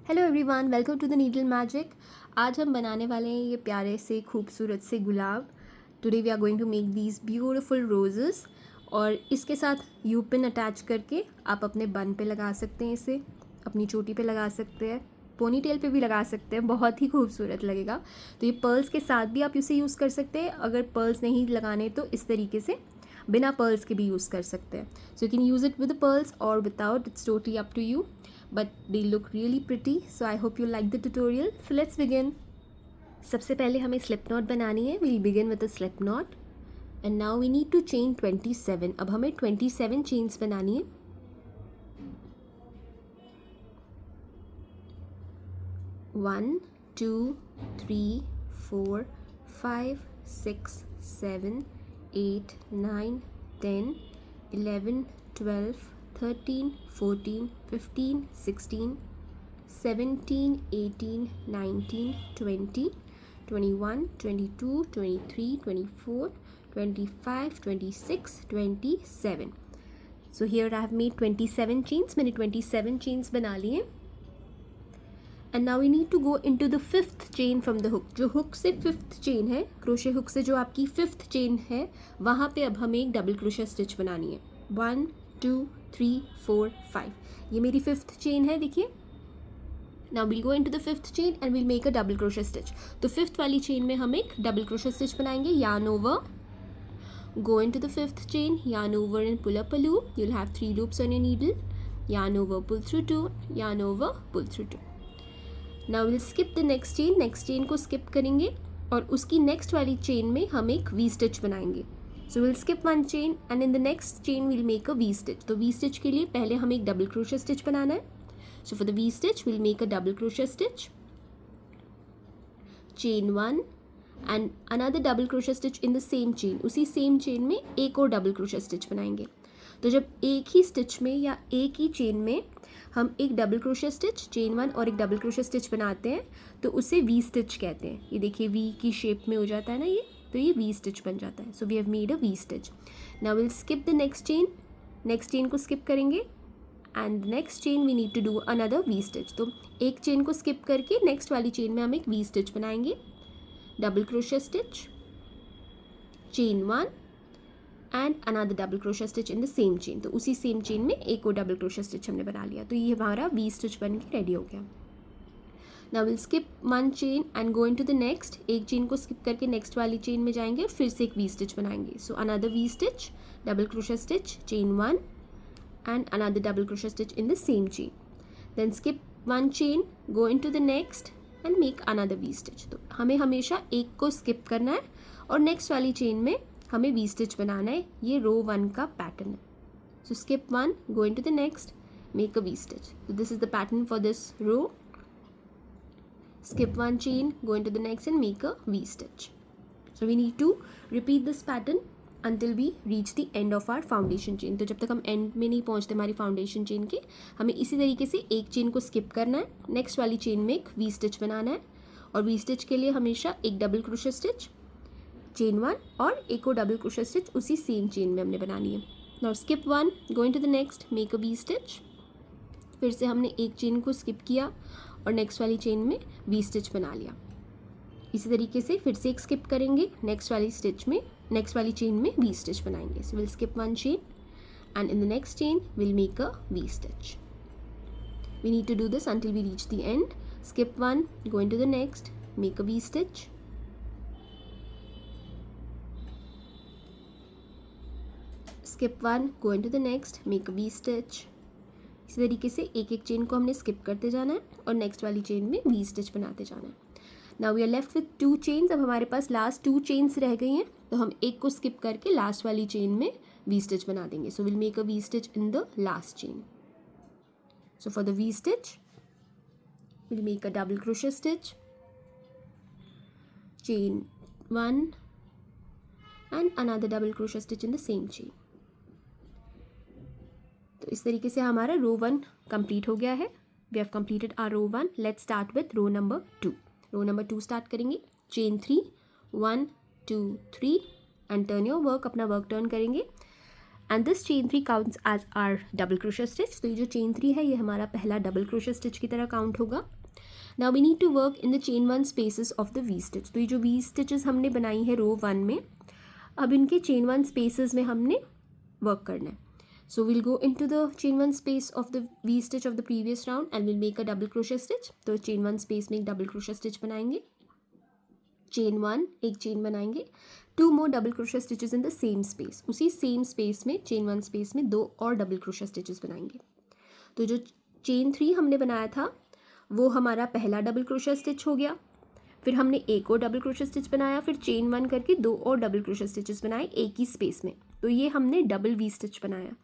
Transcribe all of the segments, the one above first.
Hello everyone, welcome to the needle magic. आज हम बनाने वाले हैं ये प्यारे से खूबसूरत से गुलाब। Today we are going to make these beautiful roses. और इसके साथ यू पिन अटैच करके आप अपने बन पे लगा सकते हैं, इसे अपनी चोटी पे लगा सकते हैं, पोनी टेल पे भी लगा सकते हैं, बहुत ही खूबसूरत लगेगा। तो ये पर्ल्स के साथ भी आप इसे यूज़ कर सकते हैं। अगर पर्ल्स नहीं लगाने तो इस तरीके से बिना पर्ल्स के भी यूज़ कर सकते हैं। So you can use it with pearls or without, it's totally up to you, but they look really pretty. So I hope you like the tutorial. So let's begin. सबसे पहले हमें slip knot बनानी है. We'll begin with a slip knot. And now we need to chain 27. अब हमें 27 chains बनानी है. 1 2 3 4 5 6 7 8 9 10 11 12 13 14 15 16 17 18 19 20 21 22 23 24 25 26 27. So here I have made 27 chains. मैंने 27 chains बना लिए. And now we need to go into the fifth chain from the hook. जो hook से fifth chain है, क्रोशे hook से जो आपकी fifth chain है, वहाँ पे अब हमें एक डबल क्रोशे स्टिच बनानी है. 1 2 3 4 5. ये मेरी fifth chain है, देखिए. Now we'll go into the fifth chain and we'll make a double crochet stitch. तो fifth वाली chain में हम एक double crochet stitch बनाएंगे. Yarn over, go into the fifth chain, yarn over and pull up a loop. You'll have 3 loops on your needle. Yarn over, pull through 2, yarn over, pull through 2. Now we'll skip the next chain. Next chain को skip करेंगे और उसकी next वाली chain में हम एक V stitch बनाएंगे. So we'll skip one chain and in the next chain we'll make a V stitch. तो V stitch के लिए पहले हमें एक double crochet stitch बनाना है. So for the V stitch we'll make a double crochet stitch, chain 1 and another double crochet stitch in the same chain. उसी same chain में एक और double crochet stitch बनाएंगे. तो जब एक ही stitch में या एक ही chain में हम एक डबल क्रोशे स्टिच, चेन 1 और एक डबल क्रोशे स्टिच बनाते हैं तो उसे वी स्टिच कहते हैं. ये देखिए वी की शेप में हो जाता है ना ये, तो ये वी स्टिच बन जाता है. So we have made a V stitch. Now will skip the next chain. Next chain को स्किप करेंगे and next chain we need to do another V stitch. तो एक चेन को स्किप करके नेक्स्ट वाली चेन में हम एक वी स्टिच बनाएंगे. Double crochet stitch, chain 1 and another double crochet stitch in the same chain. तो उसी सेम चेन में एक और डबल क्रोशे स्टिच हमने बना लिया. तो ये हमारा वी स्टिच बन के रेडी हो गया. Now will skip one chain and go into the next. एक चेन को स्किप करके नेक्स्ट वाली चेन में जाएंगे और फिर से एक वी स्टिच बनाएंगे. So another V stitch, double crochet stitch, chain 1 and another double crochet stitch in the same chain. Then skip one chain, go into the next and make another V stitch. तो हमें हमेशा एक को skip करना है और next वाली chain में हमें V stitch बनाना है. ये row 1 का pattern है. So skip one, go into the next, make a V stitch. So this is the pattern for this row. Skip one chain, go into the next and make a V stitch. So we need to repeat this pattern until we reach the end of our foundation chain. तो जब तक हम end में नहीं पहुँचते हमारी foundation chain के, हमें इसी तरीके से एक chain को skip करना है, next वाली chain में एक V stitch बनाना है और V stitch के लिए हमेशा एक double crochet stitch, chain 1 और एक और double crochet stitch उसी same chain में हमने बनानी है. Now skip one, go into the next, make a V stitch. फिर से हमने एक chain को skip किया और next वाली chain में V stitch बना लिया. इसी तरीके से फिर से एक स्किप करेंगे, नेक्स्ट वाली स्टिच में, नेक्स्ट वाली चेन में वी स्टिच बनाएंगे. So will skip one chain and in the next chain will make a V stitch. We need to do this until we reach the end. Skip one, go into the next, make a V stitch, skip one, go into the next, make a V stitch. इसी तरीके से एक एक chain को हमने skip करते जाना है और नेक्स्ट वाली चेन में वी स्टिच बनाते जाना है. Now we are left with 2 chains. अब हमारे पास लास्ट 2 चेन्स रह गई हैं तो हम एक को स्किप करके लास्ट वाली चेन में वी स्टिच बना देंगे. So will make a V stitch in the last chain. So for the V stitch will make a double crochet stitch, chain 1 and another double crochet stitch in the same chain. तो इस तरीके से हमारा रो 1 complete हो गया है. We have completed our row 1. Let's start with row number 2. Row number 2 start करेंगे. Chain 3, 1 2 3 and turn your work. अपना वर्क टर्न करेंगे and this chain 3 counts as our double crochet stitch. तो ये जो चेन 3 है ये हमारा पहला डबल क्रोशा स्टिच की तरह काउंट होगा। Now we need to work in the chain 1 spaces of the V stitch. तो ये जो वी स्टिचेस हमने बनाई है रो 1 में, अब इनके चेन 1 स्पेसेस में हमने वर्क करना है। So will go into the chain 1 space of the V stitch of the previous round and will make a double crochet stitch. तो चेन 1 स्पेस में एक डबल क्रोशा स्टिच बनाएंगे, चेन 1 एक chain बनाएंगे, 2 more double crochet stitches in the same space. उसी same space में chain 1 space में 2 और डबल क्रोशा स्टिचेस बनाएंगे। तो जो चेन 3 हमने बनाया था वो हमारा पहला डबल क्रोशा स्टिच हो गया। फिर हमने एक और डबल क्रोशा स्टिच बनाया, फिर चेन 1 करके 2 और डबल क्रोशा स्टिचेस बनाए एक ही स्पेस में। तो ये हमने डबल वी स्टिच बनाया।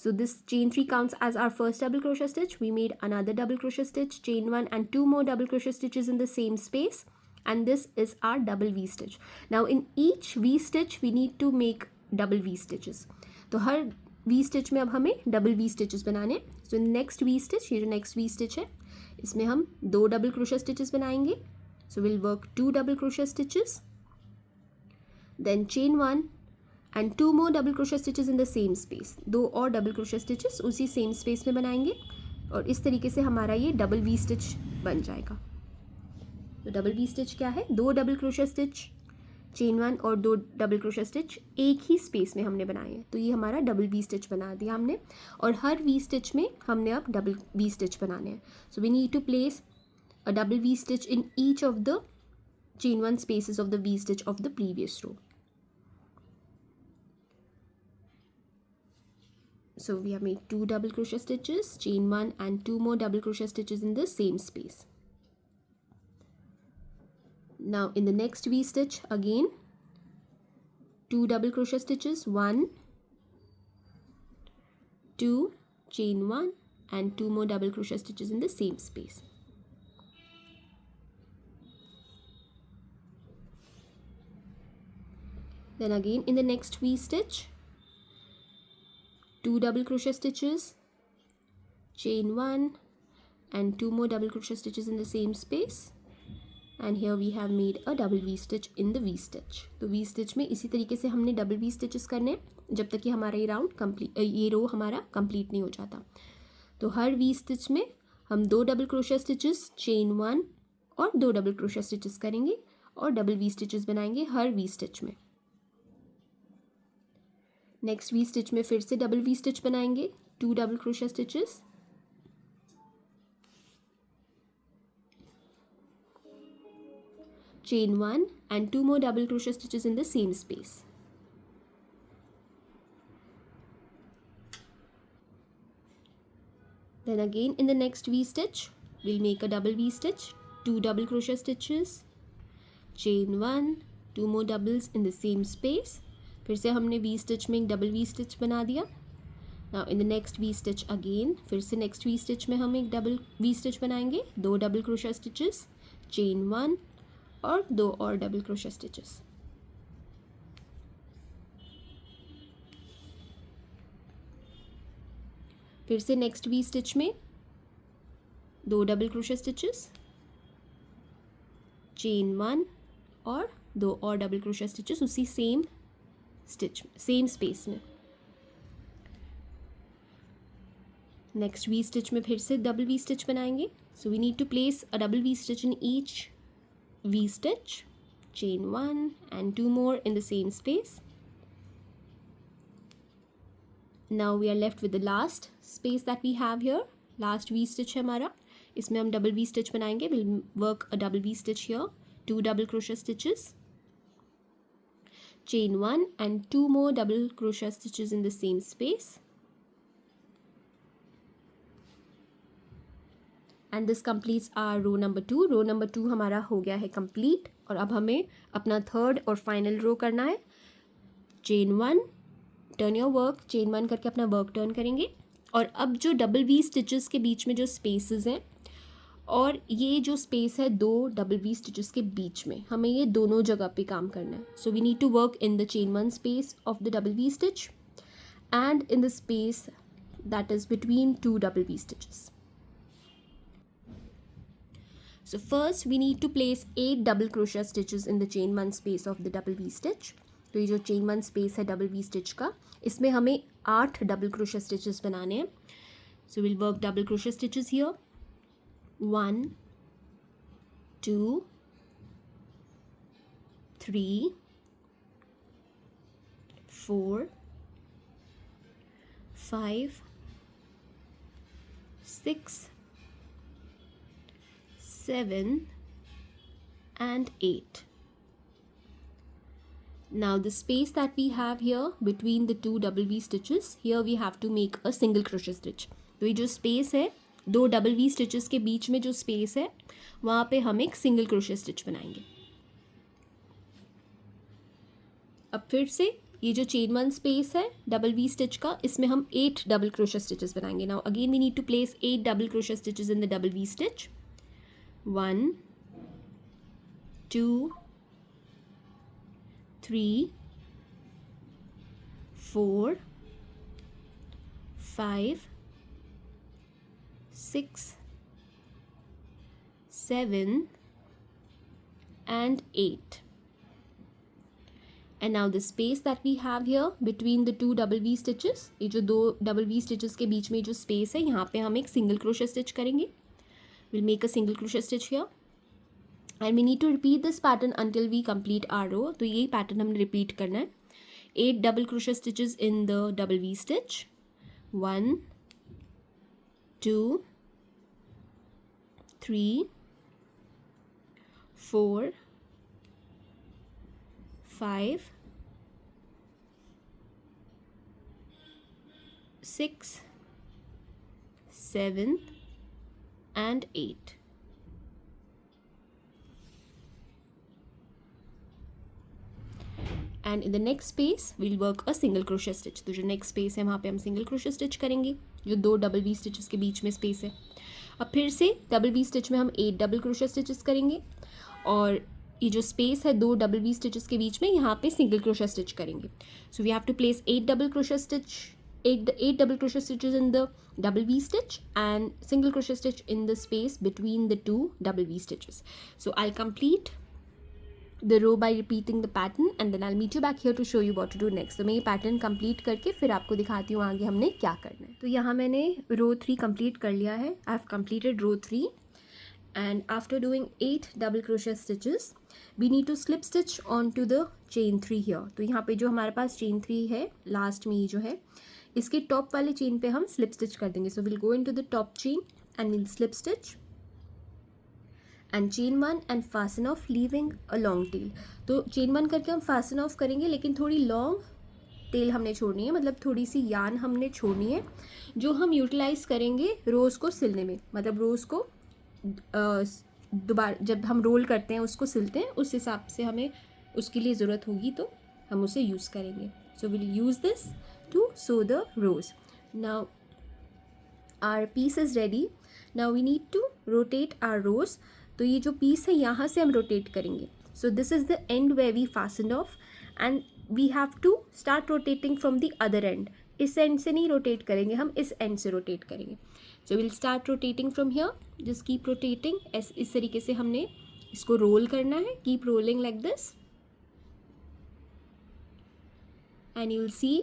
So this chain 3 counts as our first double crochet stitch. We made another double crochet stitch, chain 1 and 2 more double crochet stitches in the same space, and this is our double V stitch. Now in each V stitch we need to make double V stitches. तो हर V stitch में अब हमें double V stitches बनाने। So in next V stitch, ये जो next V stitch है इसमें हम 2 double crochet stitches बनाएंगे। So we'll work 2 double crochet stitches, then chain 1 and 2 more double crochet stitches in the same space। 2 और double crochet stitches उसी same space में बनाएंगे और इस तरीके से हमारा ये double V stitch बन जाएगा। तो डबल वी स्टिच क्या है? 2 डबल क्रोशा स्टिच, चेन 1 और 2 डबल क्रोशा स्टिच एक ही स्पेस में हमने बनाए हैं। तो ये हमारा डबल वी स्टिच बना दिया हमने, और हर वी स्टिच में हमने अब डबल वी स्टिच बनाने हैं। So we need to place a double V stitch in each of the chain 1 spaces of the V stitch of the previous row. So we have made 2 double crochet stitches, chain 1 and 2 more double crochet stitches in the same space. Now in the next V stitch again 2 double crochet stitches, 1 2 chain 1 and 2 more double crochet stitches in the same space. Then again in the next V stitch 2 double crochet stitches, chain 1 and 2 more double crochet stitches in the same space, and here we have made a double V stitch in the V stitch. तो V stitch में इसी तरीके से हमने double V stitches करने जब तक कि हमारा ये राउंड कंप्लीट, ये रो हमारा कंप्लीट नहीं हो जाता। तो हर V stitch में हम 2 डबल क्रोशा स्टिचेस, चेन 1 और 2 डबल क्रोशा स्टिचेस करेंगे और डबल V stitches बनाएंगे हर V stitch में। नेक्स्ट V stitch में फिर से डबल V stitch बनाएंगे, 2 double crochet stitches, chain 1 and 2 more double crochet stitches in the same space. Then again in the next V stitch we'll make a double V stitch, 2 double crochet stitches, chain 1, 2 more doubles in the same space। फिर से हमने V stitch में एक double V stitch बना दिया। Now in the next V stitch again फिर से next V stitch में हम एक double V stitch बनाएंगे, 2 double crochet stitches, chain 1 और 2 और डबल क्रोशा स्टिचेस। फिर से नेक्स्ट वी स्टिच में 2 डबल क्रोशा स्टिचेस, चेन 1 और 2 और डबल क्रोशा स्टिचेस उसी सेम स्टिच सेम स्पेस में। नेक्स्ट वी स्टिच में फिर से डबल वी स्टिच बनाएंगे। So we need to place a double V stitch in each V stitch, chain 1 and 2 more in the same space. Now we are left with the last space that we have here. Last V stitch है हमारा, इसमें हम double V stitch बनाएंगे। We'll work a double V stitch here, 2 double crochet stitches, chain 1 and 2 more double crochet stitches in the same space. And this completes our row number 2। Row number 2 हमारा हो गया है complete, और अब हमें अपना third और फाइनल रो करना है। Chain 1, turn your work, chain 1 करके अपना वर्क टर्न करेंगे, और अब जो डबल वी स्टिचेस के बीच में जो स्पेसेस हैं और ये जो स्पेस है 2 डबल वी स्टिचेस के बीच में, हमें ये दोनों जगह पे काम करना है। So we need to work in the chain 1 space of the double V stitch and in the space that is between 2 double V stitches. So first we need to place 8 double crochet stitches in the chain 1 space of the double V stitch। तो ये जो chain 1 space है double V stitch का, इसमें हमें 8 double crochet stitches बनाने हैं. So will work double crochet stitches here. 1 2 3 4 5 6 7 and 8. Now the space that we have here between the two double V stitches, here we have to make a single crochet stitch. तो ये जो space है दो double V stitches के बीच में जो space है वहाँ पे हम एक single crochet stitch बनाएंगे. अब फिर से ये जो chain 1 space है double V stitch का, इसमें हम 8 double crochet stitches बनाएंगे. Now again we need to place 8 double crochet stitches in the double V stitch. 1 2 3 4 5 6 7 and 8. And now the space that we have here between the two double V stitches, ये जो दो double V stitches के बीच में जो space है यहाँ पे हम एक single crochet stitch करेंगे. We'll make a single crochet stitch here. And we need to repeat this pattern until we complete our row. तो ये pattern हमने repeat करना है. 8 double crochet stitches in the double V stitch. 1 2 3 4 5 6 7 and 8. And in the next space we'll work a single crochet stitch. तो जो next space है वहाँ पे हम single crochet stitch करेंगे, जो दो double V stitches के बीच में space है. अब फिर से double V stitch में हम 8 double crochet stitches करेंगे और ये जो space है दो double V stitches के बीच में यहाँ पे single crochet stitch करेंगे. So we have to place 8 double crochet stitch, 8 double crochet stitches in the double V stitch and single crochet stitch in the space between the two double V stitches. So I'll complete the row by repeating the pattern and then I'll meet you back here to show you what to do next. तो मैं ये pattern complete करके फिर आपको दिखाती हूँ आगे हमने क्या करना है. तो यहाँ मैंने row 3 complete कर लिया है. I've completed row 3 and after doing 8 double crochet stitches we need to slip stitch onto the chain 3 here. तो यहाँ पे जो हमारे पास chain 3 है लास्ट में ये जो है इसके टॉप वाले चेन पे हम स्लिप स्टिच कर देंगे. So will go into the top chain and will slip stitch and chain 1 and fasten of leaving a long tail. तो चेन 1 करके हम फास्टन ऑफ करेंगे लेकिन थोड़ी लॉन्ग टेल हमने छोड़नी है, मतलब थोड़ी सी यान हमने छोड़नी है जो हम यूटिलाइज करेंगे रोज़ को सिलने में. मतलब रोज़ को दोबारा जब हम रोल करते हैं उसको सिलते हैं उस हिसाब से हमें उसके लिए ज़रूरत होगी तो हम उसे यूज़ करेंगे. So will use this to sew the rows. Now our piece is ready. Now we need to rotate our rows. तो ये जो piece है यहाँ से हम rotate करेंगे. So this is the end where we fastened off and we have to start rotating from the other end. इस end से नहीं rotate करेंगे, हम इस end से rotate करेंगे. So we'll start rotating from here. Just keep rotating. इस तरीके से हमने इसको roll करना है. Keep rolling like this. And you'll see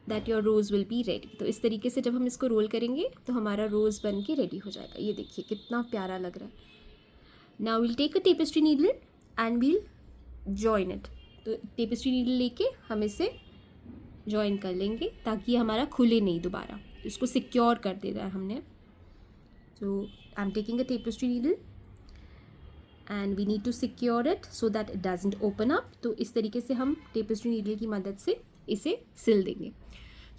that your rose will be ready. तो इस तरीके से जब हम इसको रोल करेंगे तो हमारा रोज़ बन के रेडी हो जाएगा. ये देखिए कितना प्यारा लग रहा है. Now we'll take a tapestry needle and we'll join it. तो tapestry needle लेके हम इसे join कर लेंगे ताकि ये हमारा खुले नहीं दोबारा. तो इसको secure कर देना है हमने. So I'm taking a tapestry needle and we need to secure it so that it doesn't open up. तो इस तरीके से हम tapestry needle की मदद से इसे सिल देंगे.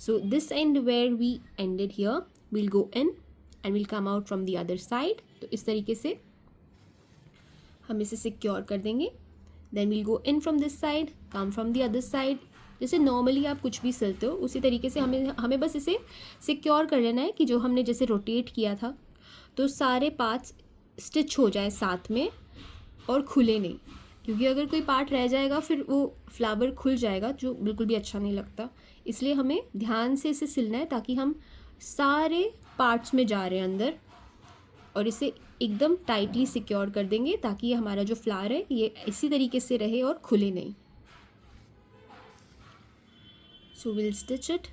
So this end where we ended here we'll go in and we'll come out from the other side. तो इस तरीके से हम इसे सिक्योर कर देंगे. Then we'll go in from this side, come from the other side. जैसे normally आप कुछ भी सिलते हो उसी तरीके से हमें बस इसे सिक्योर कर लेना है कि जो हमने जैसे रोटेट किया था तो सारे पार्ट्स स्टिच हो जाए साथ में और खुले नहीं, क्योंकि अगर कोई पार्ट रह जाएगा फिर वो फ्लावर खुल जाएगा जो बिल्कुल भी अच्छा नहीं लगता. इसलिए हमें ध्यान से इसे सिलना है ताकि हम सारे पार्ट्स में जा रहे हैं अंदर और इसे एकदम टाइटली सिक्योर कर देंगे ताकि ये हमारा जो फ्लावर है ये इसी तरीके से रहे और खुले नहीं. So will stitch it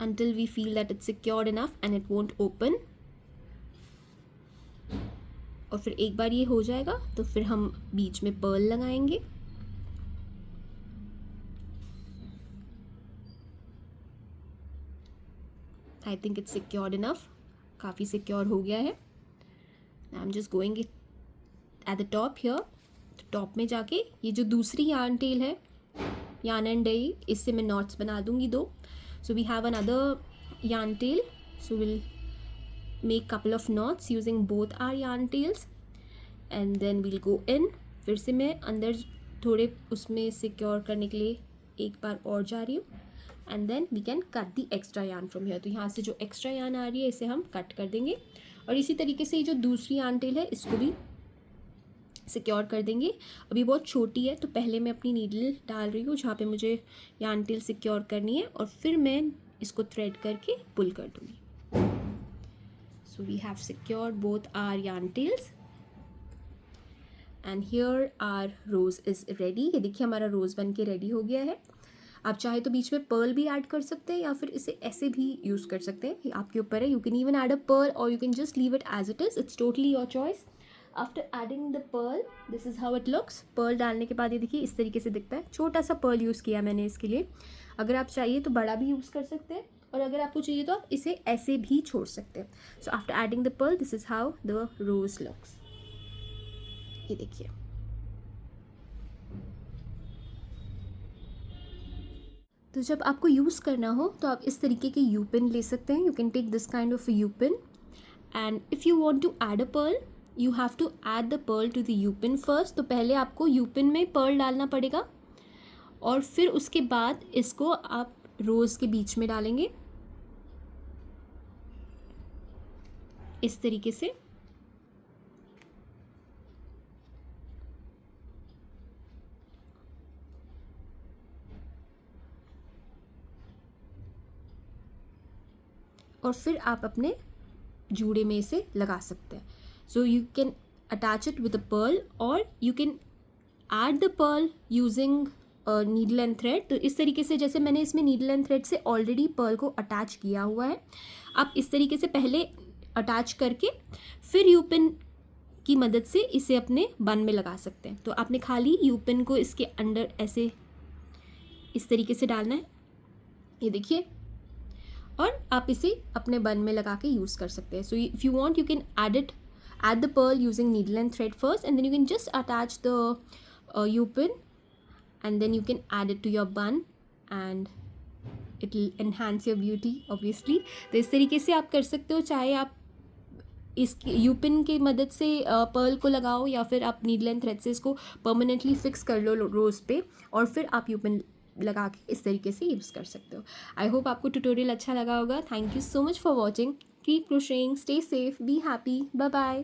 until we feel that it's secured enough and it won't open. और फिर एक बार ये हो जाएगा तो फिर हम बीच में पर्ल लगाएंगे. I think it's secured enough. काफ़ी सिक्योर हो गया है. I'm just going it at the top here. तो टॉप में जाके ये जो दूसरी yarn tail है, yarn and dye, इससे मैं knots बना दूंगी 2. So we have another yarn tail. So we'll make couple of knots using both our yarn tails and then we'll go in. फिर से मैं अंदर थोड़े उसमें सिक्योर करने के लिए एक बार और जा रही हूँ. And then we can cut the extra yarn from here. तो यहाँ से जो एक्स्ट्रा यार्न आ रही है इसे हम कट कर देंगे. और इसी तरीके से ये जो दूसरी यार्न टेल है इसको भी सिक्योर कर देंगे. अभी बहुत छोटी है तो पहले मैं अपनी नीडल डाल रही हूँ जहाँ पे मुझे यार्न टेल सिक्योर करनी है और फिर मैं इसको थ्रेड करके पुल कर दूँगी. So we have secured both our yarn tails and here our rose is ready. ये देखिए हमारा रोज़ बन के रेडी हो गया है. आप चाहे तो बीच में पर्ल भी ऐड कर सकते हैं या फिर इसे ऐसे भी यूज़ कर सकते हैं, ये आपके ऊपर है. You can even add a pearl or you can just leave it as it is. It's totally your choice. After adding the pearl this is how it looks. Pearl डालने के बाद ये देखिए इस तरीके से दिखता है. छोटा सा पर्ल यूज़ किया मैंने इसके लिए. अगर आप चाहिए तो बड़ा भी यूज़ कर सकते हैं और अगर आपको चाहिए तो आप इसे ऐसे भी छोड़ सकते हैं. So after adding the pearl this is how the rose looks. ये देखिए. तो जब आपको यूज़ करना हो तो आप इस तरीके के यू पिन ले सकते हैं. You can take this kind of U pin and if you want to add a pearl you have to add the pearl to the U pin first. तो पहले आपको यू पिन में Perl डालना पड़ेगा और फिर उसके बाद इसको आप रोज़ के बीच में डालेंगे इस तरीके से. और फिर आप अपने जूड़े में इसे लगा सकते हैं. So you can attach it with a pearl or you can add the pearl using needle and thread. तो इस तरीके से जैसे मैंने इसमें नीडल एंड थ्रेड से ऑलरेडी पर्ल को अटैच किया हुआ है, आप इस तरीके से पहले अटैच करके फिर यू पिन की मदद से इसे अपने बन में लगा सकते हैं. तो आपने खाली यू पिन को इसके अंदर ऐसे इस तरीके से डालना है. ये देखिए. और आप इसे अपने बन में लगा के यूज़ कर सकते हैं. So if you want you can add the pearl using needle and thread first and then you can just attach the U-pin and then you can add it to your bun and it will enhance your beauty obviously. तो इस तरीके से आप कर सकते हो. चाहे आप इस U-pin की मदद से पर्ल को लगाओ या फिर आप नीडल एंड थ्रेड से इसको परमानेंटली फिक्स कर लो रोज़ पे और फिर आप U-pin लगा के इस तरीके से यूज़ कर सकते हो. आई होप आपको ट्यूटोरियल अच्छा लगा होगा. Thank you so much for watching. Keep crocheting, stay safe, be happy. Bye bye.